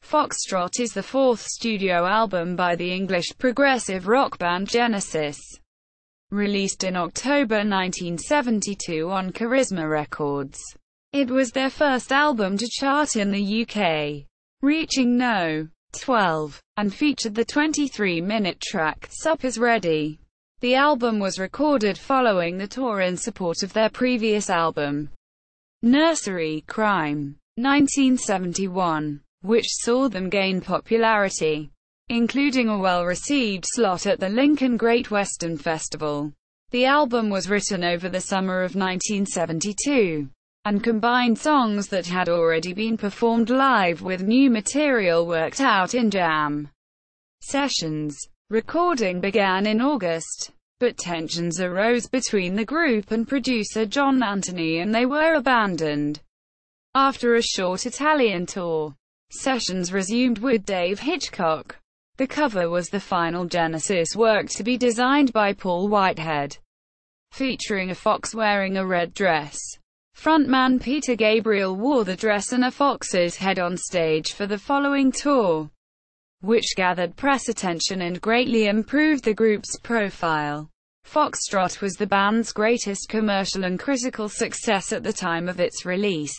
Foxtrot is the fourth studio album by the English progressive rock band Genesis. Released in October 1972 on Charisma Records. It was their first album to chart in the UK, reaching No. 12, and featured the 23-minute track Sup Is Ready. The album was recorded following the tour in support of their previous album, Nursery Cryme, 1971, which saw them gain popularity, including a well-received slot at the Lincoln Great Western Festival. The album was written over the summer of 1972, and combined songs that had already been performed live with new material worked out in jam sessions. Recording began in August, but tensions arose between the group and producer John Anthony, and they were abandoned. After a short Italian tour, sessions resumed with Dave Hitchcock. The cover was the final Genesis work to be designed by Paul Whitehead, featuring a fox wearing a red dress. Frontman Peter Gabriel wore the dress and a fox's head on stage for the following tour, which gathered press attention and greatly improved the group's profile. Foxtrot was the band's greatest commercial and critical success at the time of its release,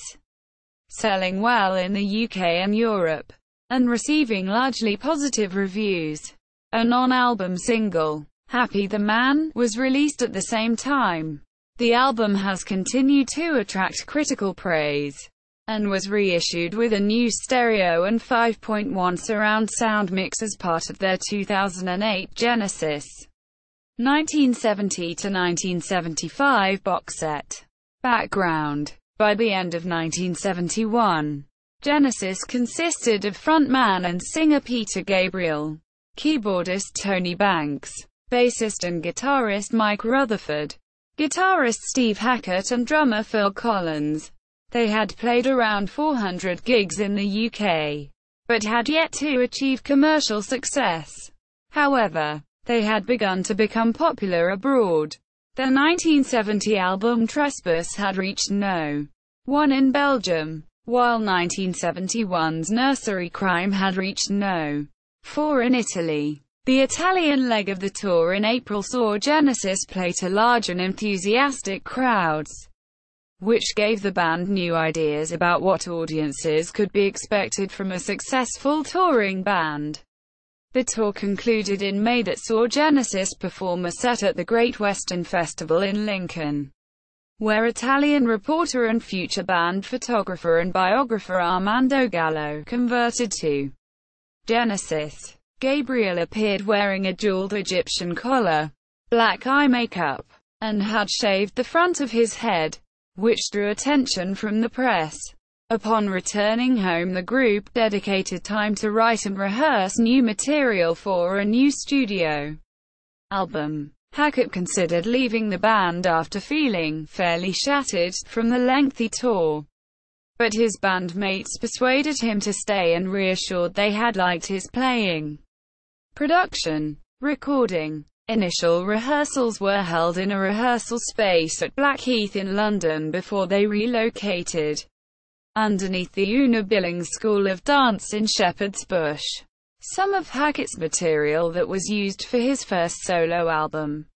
selling well in the UK and Europe, and receiving largely positive reviews. A non-album single, Happy the Man, was released at the same time. The album has continued to attract critical praise, and was reissued with a new stereo and 5.1 surround sound mix as part of their 2008 Genesis 1970 to 1975 box set. Background. By the end of 1971, Genesis consisted of frontman and singer Peter Gabriel, keyboardist Tony Banks, bassist and guitarist Mike Rutherford, guitarist Steve Hackett and drummer Phil Collins. They had played around 400 gigs in the UK, but had yet to achieve commercial success. However, they had begun to become popular abroad. Their 1970 album Trespass had reached No. 1 in Belgium, while 1971's Nursery Cryme had reached No. 4 in Italy. The Italian leg of the tour in April saw Genesis play to large and enthusiastic crowds, which gave the band new ideas about what audiences could be expected from a successful touring band. The tour concluded in May that saw Genesis perform a set at the Great Western Festival in Lincoln, where Italian reporter and future band photographer and biographer Armando Gallo converted to Genesis. Gabriel appeared wearing a jeweled Egyptian collar, black eye makeup, and had shaved the front of his head, which drew attention from the press. Upon returning home, the group dedicated time to write and rehearse new material for a new studio album. Hackett considered leaving the band after feeling fairly shattered from the lengthy tour, but his bandmates persuaded him to stay and reassured they had liked his playing. Production. Recording. Initial rehearsals were held in a rehearsal space at Blackheath in London before they relocated underneath the Una Billings School of Dance in Shepherd's Bush. Some of Hackett's material that was used for his first solo album,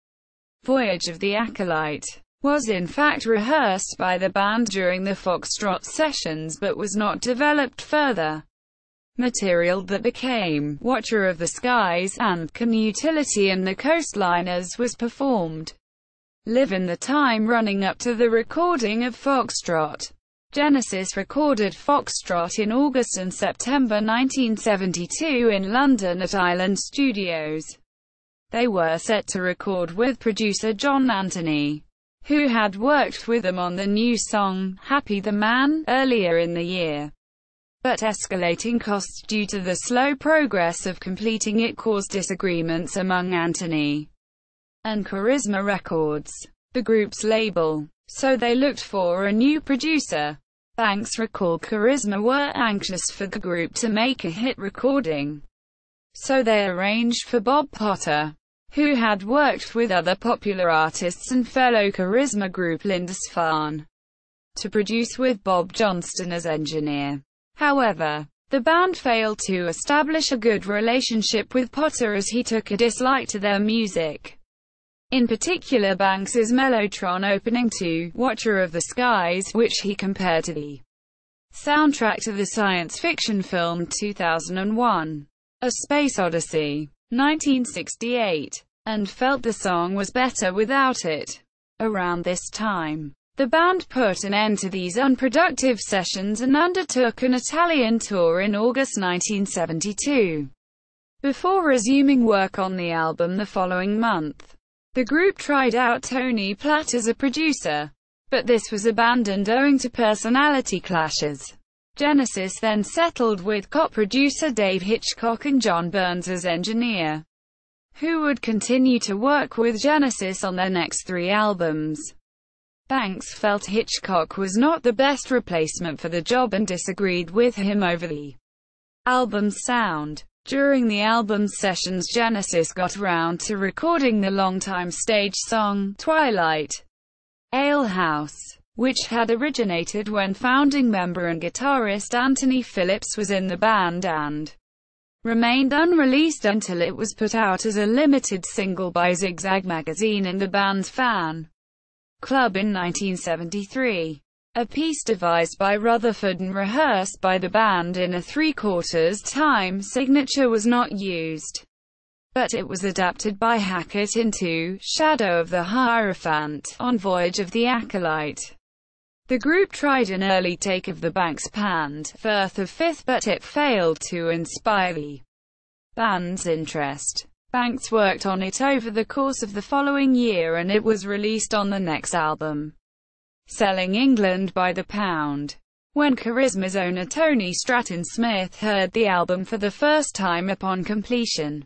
Voyage of the Acolyte, was in fact rehearsed by the band during the Foxtrot sessions but was not developed further. Material that became Watcher of the Skies and Can Utility and the Coastliners was performed live in the time running up to the recording of Foxtrot. Genesis recorded Foxtrot in August and September 1972 in London at Island Studios. They were set to record with producer John Anthony, who had worked with them on the new song, Happy the Man, earlier in the year. But escalating costs due to the slow progress of completing it caused disagreements among Anthony and Charisma Records, the group's label, so they looked for a new producer. Banks recalled Charisma were anxious for the group to make a hit recording, so they arranged for Bob Potter, who had worked with other popular artists and fellow Charisma group Lindisfarne, to produce with Bob Johnston as engineer. However, The band failed to establish a good relationship with Potter as he took a dislike to their music. In particular Banks's Mellotron opening to Watcher of the Skies, which he compared to the soundtrack to the science fiction film 2001, A Space Odyssey, 1968, and felt the song was better without it. Around this time, the band put an end to these unproductive sessions and undertook an Italian tour in August 1972, before resuming work on the album the following month. The group tried out Tony Platt as a producer, but this was abandoned owing to personality clashes. Genesis then settled with co-producer Dave Hitchcock and John Burns as engineer, who would continue to work with Genesis on their next 3 albums. Banks felt Hitchcock was not the best replacement for the job and disagreed with him over the album's sound. During the album's sessions, Genesis got around to recording the longtime stage song, Twilight Ale House, which had originated when founding member and guitarist Anthony Phillips was in the band and remained unreleased until it was put out as a limited single by Zigzag magazine and the band's fan club in 1973. A piece devised by Rutherford and rehearsed by the band in a 3/4 time signature was not used, but it was adapted by Hackett into Shadow of the Hierophant on Voyage of the Acolyte. The group tried an early take of the Banks panned Firth of Fifth, but it failed to inspire the band's interest. Banks worked on it over the course of the following year and it was released on the next album, Selling England by the Pound. When Charisma's owner Tony Stratton Smith heard the album for the first time upon completion,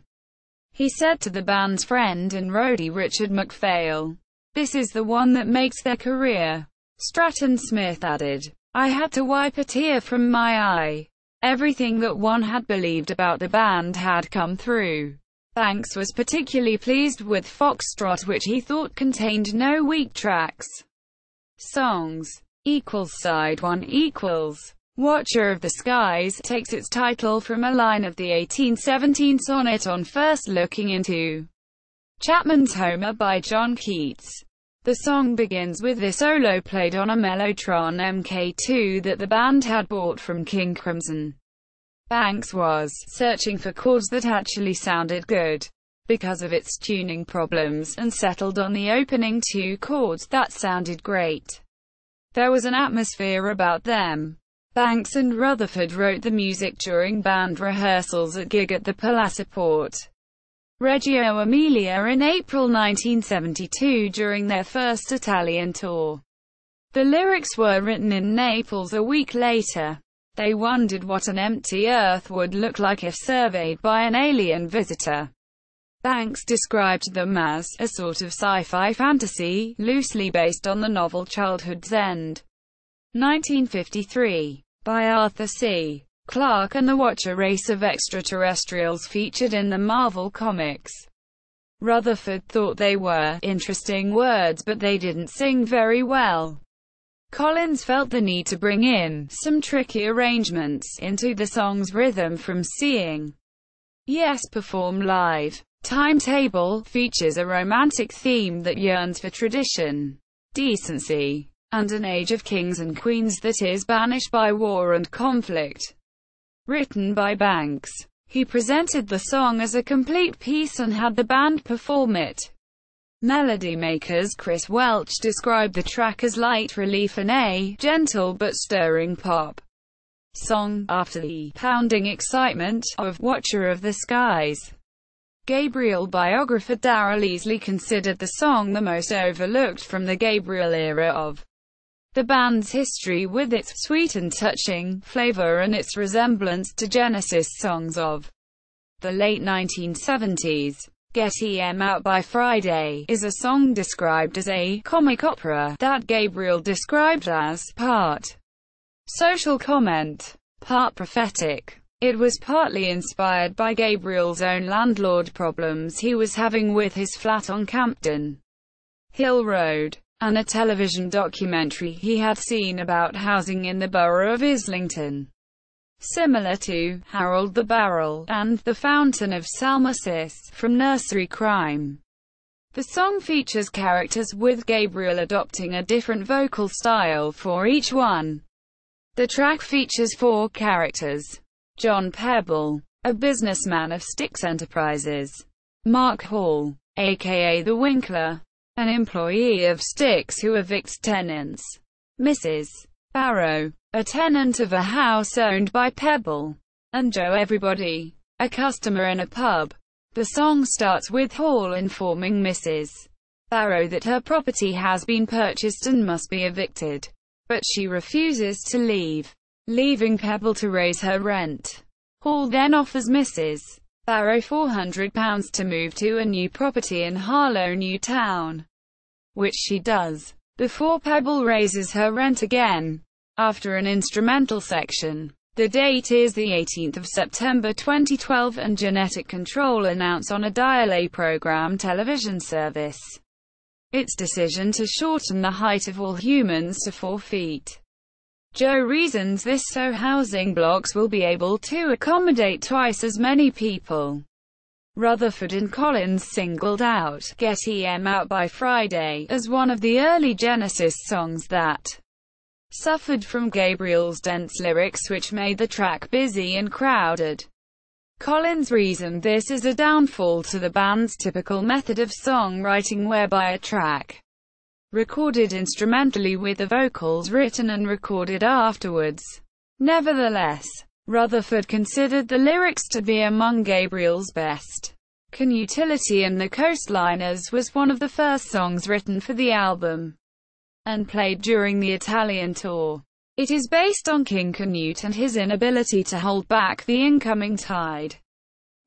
he said to the band's friend and roadie Richard MacPhail, "This is the one that makes their career." Stratton Smith added, "I had to wipe a tear from my eye. Everything that one had believed about the band had come through." Banks was particularly pleased with Foxtrot, which he thought contained no weak tracks. Songs Side 1 Watcher of the Skies takes its title from a line of the 1817 sonnet On First Looking Into Chapman's Homer by John Keats. The song begins with the solo played on a Mellotron Mk2 that the band had bought from King Crimson. Banks was searching for chords that actually sounded good because of its tuning problems, and settled on the opening 2 chords that sounded great. There was an atmosphere about them. Banks and Rutherford wrote the music during band rehearsals at gig at the Palazzo Reggio Emilia in April 1972 during their first Italian tour. The lyrics were written in Naples a week later. They wondered what an empty Earth would look like if surveyed by an alien visitor. Banks described them as a sort of sci-fi fantasy, loosely based on the novel Childhood's End, 1953, by Arthur C. Clarke and the Watcher race of extraterrestrials featured in the Marvel Comics. Rutherford thought they were interesting words, but they didn't sing very well. Collins felt the need to bring in some tricky arrangements into the song's rhythm from Seeing Yes perform live. Timetable features a romantic theme that yearns for tradition, decency, and an age of kings and queens that is banished by war and conflict. Written by Banks, he presented the song as a complete piece and had the band perform it. Melody makers Chris Welch described the track as light relief and a gentle but stirring pop song, after the pounding excitement of Watcher of the Skies. Gabriel biographer Darrell Easley considered the song the most overlooked from the Gabriel era of the band's history, with its sweet and touching flavor and its resemblance to Genesis songs of the late 1970s. Get Em Out by Friday is a song described as a comic opera that Gabriel described as part social comment, part prophetic. It was partly inspired by Gabriel's own landlord problems he was having with his flat on Campden Hill Road, and a television documentary he had seen about housing in the borough of Islington. similar to Harold the Barrel and The Fountain of Salmacis from Nursery Cryme. The song features characters, with Gabriel adopting a different vocal style for each one. The track features 4 characters: John Pebble, a businessman of Styx Enterprises; Mark Hall, aka the Winkler, an employee of Styx who evicts tenants; Mrs. Barrow, a tenant of a house owned by Pebble; and Joe Everybody, a customer in a pub. The song starts with Hall informing Mrs. Barrow that her property has been purchased and must be evicted, but she refuses to leave, leaving Pebble to raise her rent. Hall then offers Mrs. Barrow £400 to move to a new property in Harlow New Town, which she does, before Pebble raises her rent again. After an instrumental section. The date is the 18th of September 2012, and Genetic Control announce on a Dial-A program television service its decision to shorten the height of all humans to 4 feet. Joe reasons this so housing blocks will be able to accommodate twice as many people. Rutherford and Collins singled out "Get Em Out" by Friday as one of the early Genesis songs that suffered from Gabriel's dense lyrics, which made the track busy and crowded. Collins reasoned this as a downfall to the band's typical method of songwriting, whereby a track recorded instrumentally with the vocals written and recorded afterwards. Nevertheless, Rutherford considered the lyrics to be among Gabriel's best. Can Utility and the Coastliners was one of the first songs written for the album and played during the Italian tour. It is based on King Canute and his inability to hold back the incoming tide.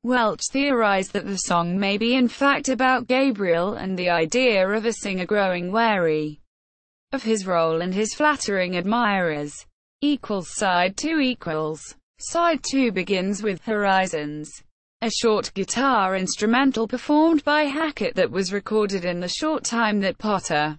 Welch theorized that the song may be in fact about Gabriel and the idea of a singer growing wary of his role and his flattering admirers. Side 2 Side 2 begins with Horizons, a short guitar instrumental performed by Hackett that was recorded in the short time that Potter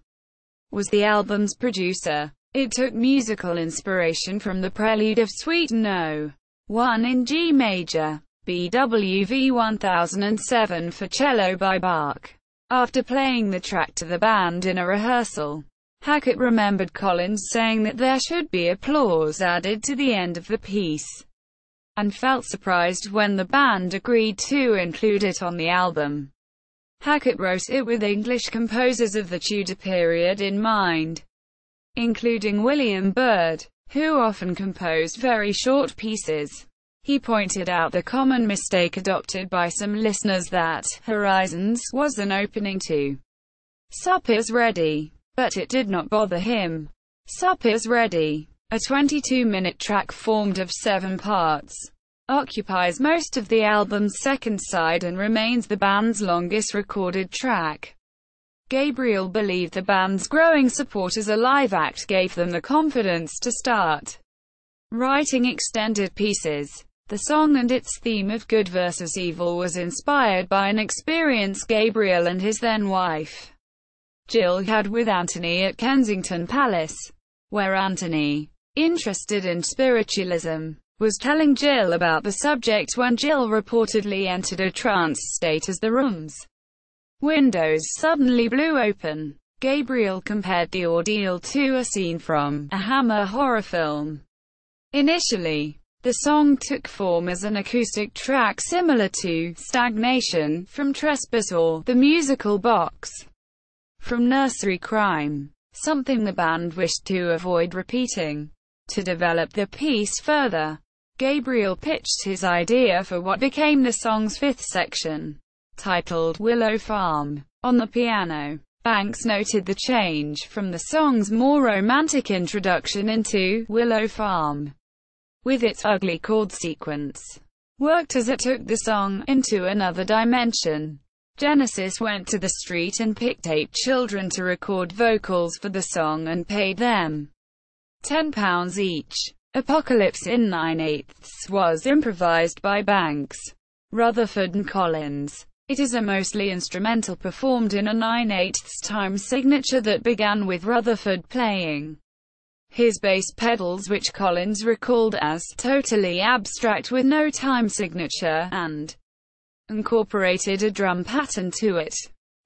was the album's producer. It took musical inspiration from the prelude of Suite No. 1 in G major, BWV 1007 for cello by Bach. After playing the track to the band in a rehearsal, Hackett remembered Collins saying that there should be applause added to the end of the piece, and felt surprised when the band agreed to include it on the album. Hackett wrote it with English composers of the Tudor period in mind, including William Byrd, who often composed very short pieces. He pointed out the common mistake adopted by some listeners that Horizons was an opening to Sup Is Ready, but it did not bother him. Sup Is Ready, a 22-minute track formed of 7 parts, occupies most of the album's second side and remains the band's longest recorded track. Gabriel believed the band's growing support as a live act gave them the confidence to start writing extended pieces. The song and its theme of good versus evil was inspired by an experience Gabriel and his then-wife Jill had with Anthony at Kensington Palace, where Anthony, interested in spiritualism, was telling Jill about the subject when Jill reportedly entered a trance state as the room's windows suddenly blew open. Gabriel compared the ordeal to a scene from a Hammer horror film. Initially, the song took form as an acoustic track similar to Stagnation from Trespass or The Musical Box from Nursery Cryme, something the band wished to avoid repeating. To develop the piece further, Gabriel pitched his idea for what became the song's 5th section, titled Willow Farm, on the piano. Banks noted the change from the song's more romantic introduction into Willow Farm, with its ugly chord sequence, worked as it took the song into another dimension. Genesis went to the street and picked 8 children to record vocals for the song and paid them £10 each. Apocalypse in 9/8 was improvised by Banks, Rutherford and Collins. It is a mostly instrumental performed in a 9/8 time signature that began with Rutherford playing His bass pedals, which Collins recalled as totally abstract with no time signature, and incorporated a drum pattern to it.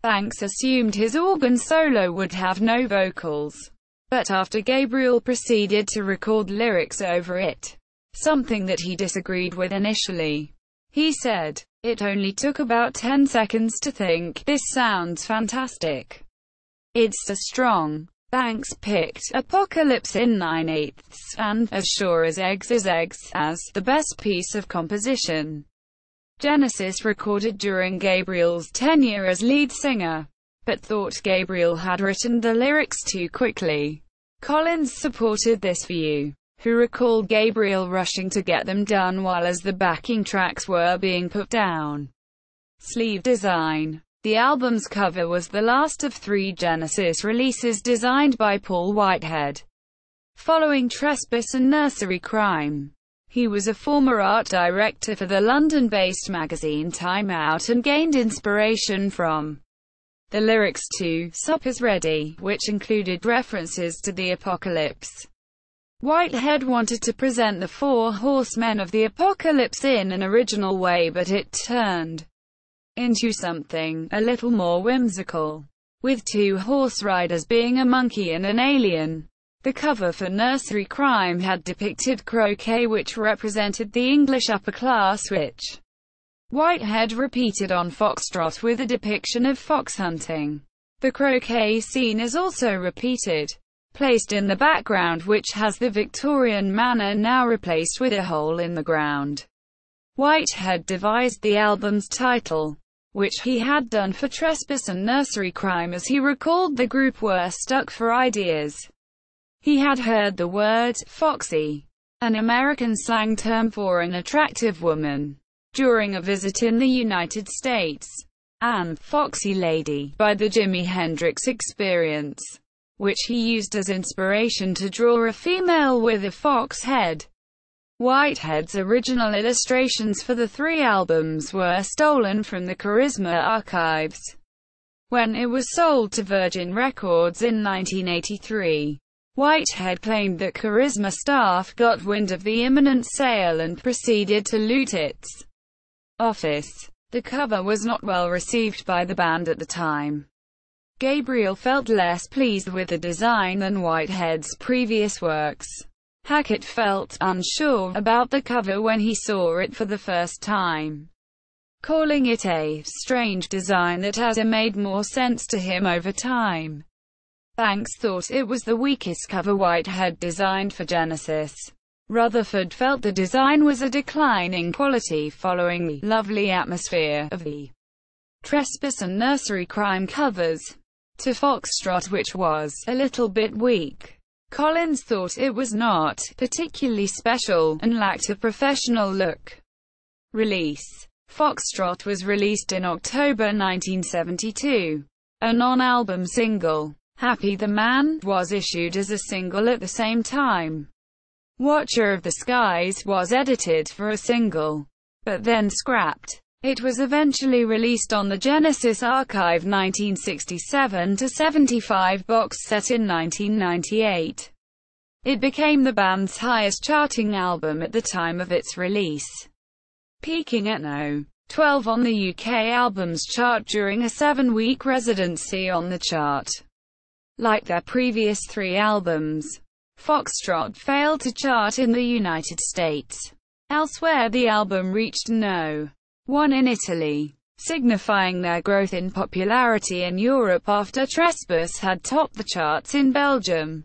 Banks assumed his organ solo would have no vocals, but after Gabriel proceeded to record lyrics over it, something that he disagreed with initially. He said, "It only took about 10 seconds to think, this sounds fantastic. It's so strong." Banks picked Apocalypse in 9/8 and As Sure as Eggs as the best piece of composition Genesis recorded during Gabriel's tenure as lead singer, but thought Gabriel had written the lyrics too quickly. Collins supported this view, who recalled Gabriel rushing to get them done while as the backing tracks were being put down. Sleeve design. The album's cover was the last of 3 Genesis releases designed by Paul Whitehead, following Trespass and Nursery Cryme. He was a former art director for the London-based magazine Time Out and gained inspiration from the lyrics to "Supper's Ready," which included references to the apocalypse. Whitehead wanted to present the 4 horsemen of the apocalypse in an original way, but it turned into something a little more whimsical, with 2 horse riders being a monkey and an alien. The cover for Nursery Cryme had depicted croquet, which represented the English upper class, which Whitehead repeated on Foxtrot with a depiction of fox hunting. The croquet scene is also repeated, placed in the background, which has the Victorian manor now replaced with a hole in the ground. Whitehead devised the album's title, which he had done for Trespass and Nursery Cryme, as he recalled the group were stuck for ideas. He had heard the word "foxy," an American slang term for an attractive woman, during a visit in the United States, and "Foxy Lady" by the Jimi Hendrix Experience, which he used as inspiration to draw a female with a fox head. Whitehead's original illustrations for the 3 albums were stolen from the Charisma archives when it was sold to Virgin Records in 1983. Whitehead claimed that Charisma staff got wind of the imminent sale and proceeded to loot its office. The cover was not well received by the band at the time. Gabriel felt less pleased with the design than Whitehead's previous works. Hackett felt unsure about the cover when he saw it for the first time, calling it a strange design that has made more sense to him over time. Banks thought it was the weakest cover Whitehead designed for Genesis. Rutherford felt the design was a decline in quality following the "lovely atmosphere" of the Trespass and Nursery Cryme covers to Foxtrot, which was a little bit weak. Collins thought it was not particularly special, and lacked a professional look. Release. Foxtrot was released in October 1972. A non-album single, "Happy the Man," was issued as a single at the same time. "Watcher of the Skies" was edited for a single, but then scrapped. It was eventually released on the Genesis Archive 1967-75 box set in 1998. It became the band's highest-charting album at the time of its release, peaking at No. 12 on the UK Albums Chart during a 7-week residency on the chart. Like their previous 3 albums, Foxtrot failed to chart in the United States. Elsewhere, the album reached No. 1 in Italy, signifying their growth in popularity in Europe after Trespass had topped the charts in Belgium.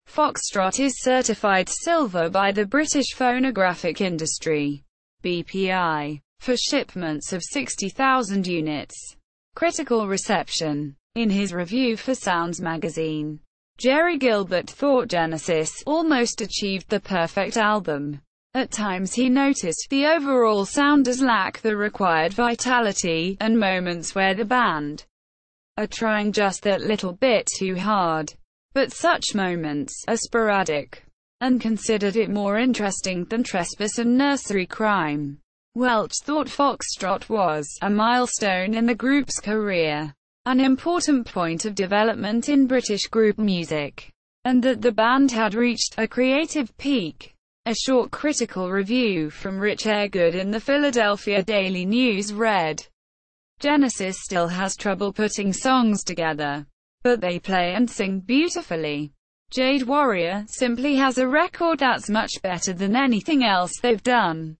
Foxtrot is certified silver by the British Phonographic Industry (BPI) for shipments of 60,000 units. Critical reception. In his review for Sounds magazine, Jerry Gilbert thought Genesis almost achieved the perfect album. At times he noticed the overall sound does lack the required vitality, and moments where the band are trying just that little bit too hard. But such moments are sporadic, and considered it more interesting than Trespass and Nursery Cryme. Welch thought Foxtrot was a milestone in the group's career, an important point of development in British group music. and that the band had reached a creative peak. A short critical review from Rich Eargood in the Philadelphia Daily News read, "Genesis still has trouble putting songs together, but they play and sing beautifully. Jade Warrior simply has a record that's much better than anything else they've done."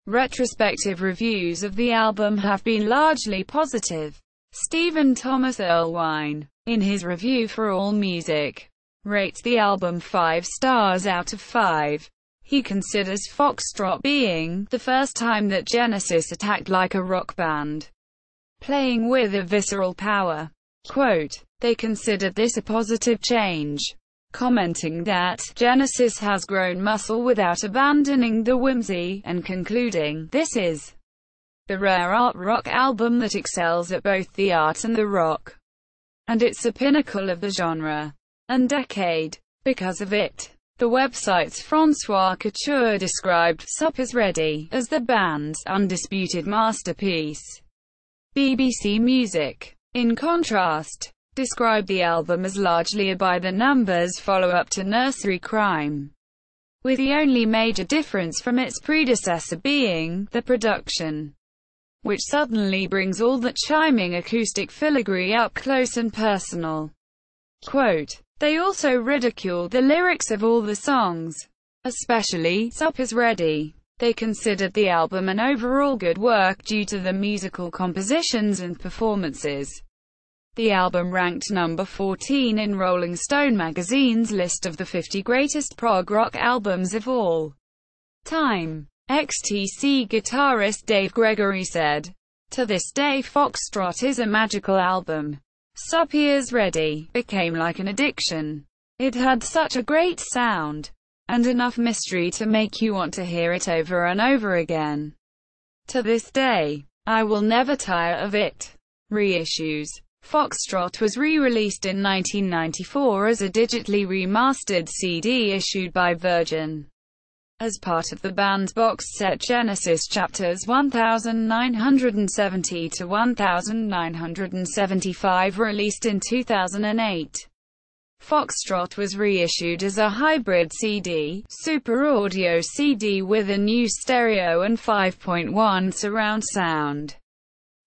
Retrospective reviews of the album have been largely positive. Stephen Thomas Erlewine, in his review for AllMusic, rates the album 5 stars out of 5. He considers Foxtrot being the first time that Genesis attacked like a rock band, playing with a visceral power. Quote, "They considered this a positive change, commenting that Genesis has grown muscle without abandoning the whimsy, and concluding, this is the rare art rock album that excels at both the art and the rock, and it's a pinnacle of the genre and decade. Because of it." The website's Francois Couture described Sup Is Ready as the band's undisputed masterpiece. BBC Music, in contrast, described the album as largely a by-the-numbers follow-up to Nursery Cryme, with the only major difference from its predecessor being the production, which suddenly brings all that chiming acoustic filigree up close and personal. Quote, "They also ridiculed the lyrics of all the songs, especially Sup Is Ready. They considered the album an overall good work due to the musical compositions and performances." The album ranked number 14 in Rolling Stone magazine's list of the 50 greatest prog rock albums of all time. XTC guitarist Dave Gregory said, "To this day Foxtrot is a magical album. Sup Is Ready became like an addiction. It had such a great sound, and enough mystery to make you want to hear it over and over again. To this day, I will never tire of it." Reissues. Foxtrot was re-released in 1994 as a digitally remastered CD issued by Virgin, as part of the band's box set Genesis Chapters 1970 to 1975, released in 2008. Foxtrot was reissued as a hybrid CD, Super Audio CD with a new stereo and 5.1 surround sound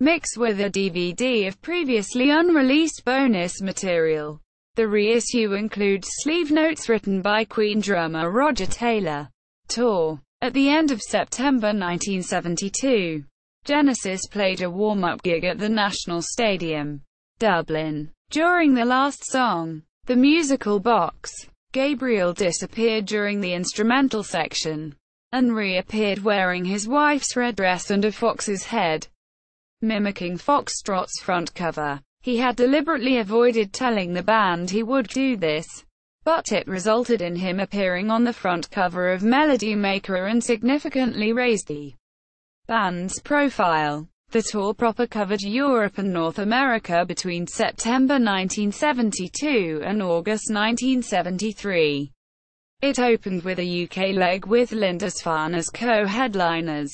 mix with a DVD of previously unreleased bonus material. The reissue includes sleeve notes written by Queen drummer Roger Taylor. Tour. At the end of September 1972, Genesis played a warm-up gig at the National Stadium, Dublin. During the last song, The Musical Box, Gabriel disappeared during the instrumental section, and reappeared wearing his wife's red dress and a fox's head, mimicking Foxtrot's front cover. He had deliberately avoided telling the band he would do this, but it resulted in him appearing on the front cover of Melody Maker and significantly raised the band's profile. The tour proper covered Europe and North America between September 1972 and August 1973. It opened with a UK leg with Lindisfarne as co-headliners.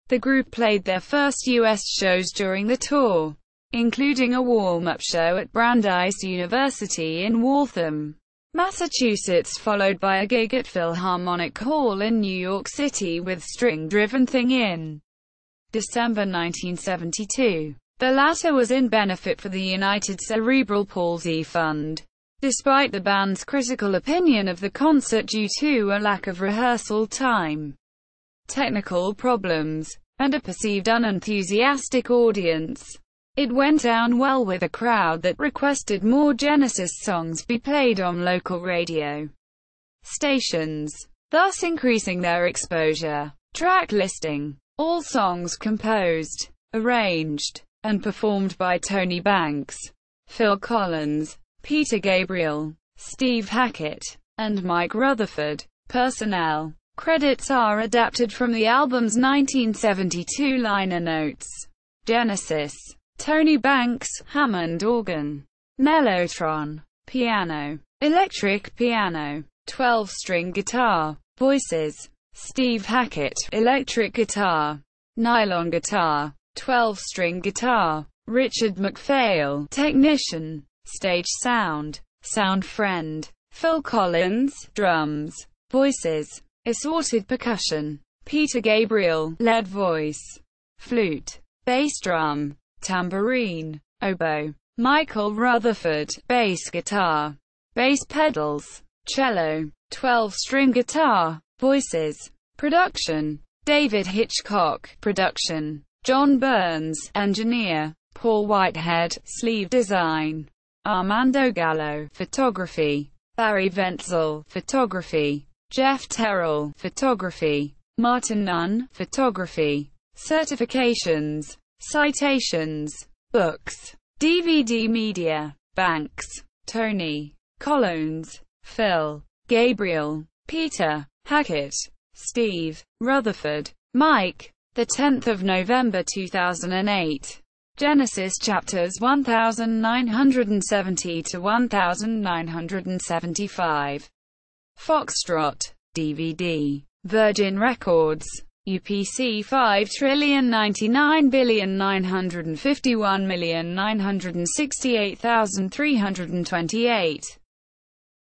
The group played their first US shows during the tour, including a warm-up show at Brandeis University in Waltham, Massachusetts, followed by a gig at Philharmonic Hall in New York City with String-Driven Thing in December 1972. The latter was in benefit for the United Cerebral Palsy Fund, despite the band's critical opinion of the concert due to a lack of rehearsal time, technical problems, and a perceived unenthusiastic audience. It went down well with a crowd that requested more Genesis songs be played on local radio stations, thus increasing their exposure. Track listing. All songs composed, arranged, and performed by Tony Banks, Phil Collins, Peter Gabriel, Steve Hackett, and Mike Rutherford. Personnel. Credits are adapted from the album's 1972 liner notes. Genesis. Tony Banks, Hammond organ. Mellotron, piano. Electric piano. 12-string guitar. Voices. Steve Hackett, electric guitar. Nylon guitar. 12-string guitar. Richard McPhail, technician. Stage sound. Sound friend. Phil Collins, drums, voices, assorted percussion. Peter Gabriel, lead voice, flute, bass drum, tambourine, oboe. Michael Rutherford, bass guitar, bass pedals, cello, 12-string guitar, voices. Production, David Hitchcock. Production, John Burns. Engineer, Paul Whitehead. Sleeve design, Armando Gallo. Photography, Barry Ventzel. Photography, Jeff Terrell. Photography, Martin Nunn. Photography. Certifications, citations, books, DVD media, Banks, Tony, Collins, Phil, Gabriel, Peter, Hackett, Steve, Rutherford, Mike. The 10th of November 2008. Genesis chapters 1970 to 1975. Foxtrot, DVD. Virgin Records. UPC 5,099,951,968,328.